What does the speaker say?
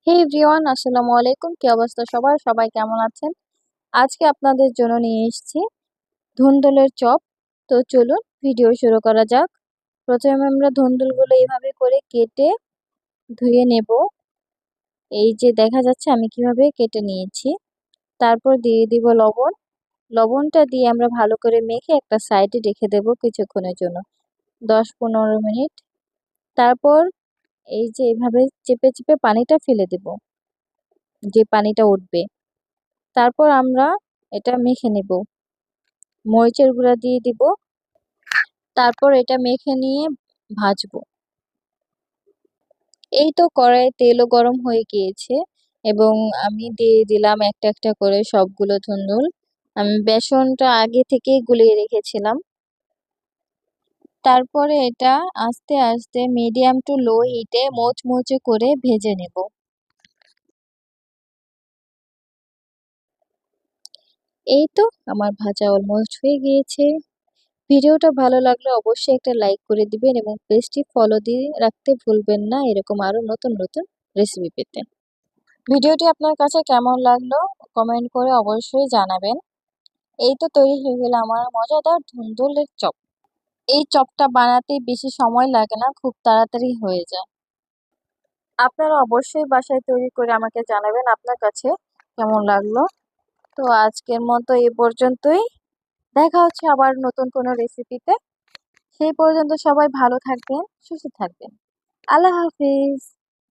হে everyone, আসসালামু আলাইকুম। কি অবস্থা সবার? সবাই কেমন আছেন? আজকে আপনাদের জন্য নিয়ে এসেছি ধুন্দুলের চপ। তো চলুন ভিডিও শুরু করা যাক। প্রথমে আমরা ধুন্দুলগুলো এইভাবে করে কেটে ধুয়ে নেব। এই যে দেখা যাচ্ছে আমি কিভাবে কেটে নিয়েছি। তারপর দিয়ে দিব লবণ। লবণটা দিয়ে আমরা ভালো করে মেখে একটা সাইডে রেখে দেব কিছুক্ষণের জন্য, 10-15 মিনিট। তারপর এই যে এইভাবে চেপে চেপে পানিটা ফেলে দেব, যে পানিটা উঠবে। তারপর আমরা এটা মেখে নেব, মরিচের গুঁড়া দিয়ে দিব। তারপর এটা মেখে নিয়ে ভাজবো। এই তো কড়াই তেলও গরম হয়ে গিয়েছে এবং আমি দিয়ে দিলাম একটা একটা করে সবগুলো ধুন্দুল। আমি বেসনটা আগে থেকেই গুলিয়ে রেখেছিলাম। তারপরে এটা আস্তে আস্তে মিডিয়াম টু লো হিটে মুচমুচে করে ভেজে নেব। এই তো আমার ভাজা অলমোস্ট হয়ে গিয়েছে। ভিডিওটা ভালো লাগলে অবশ্যই একটা লাইক করে দিবেন এবং পেজটি ফলো দিয়ে রাখতে ভুলবেন না, এরকম আরো নতুন নতুন রেসিপি পেতে। ভিডিওটি আপনার কাছে কেমন লাগলো কমেন্ট করে অবশ্যই জানাবেন। এই তো তৈরি হয়ে গেল আমার মজাদার ধুন্দুলের চপ। এই চপটা বানাতে বেশি সময় লাগে না, খুব তাড়াতাড়ি হয়ে যায়। আপনারা অবশ্যই বাসায় তৈরি করে আমাকে জানাবেন আপনার কাছে কেমন লাগলো। তো আজকের মতো এ পর্যন্তই। দেখা হচ্ছে আবার নতুন কোনো রেসিপিতে। সেই পর্যন্ত সবাই ভালো থাকবেন, সুস্থ থাকবেন। আল্লাহ হাফিজ।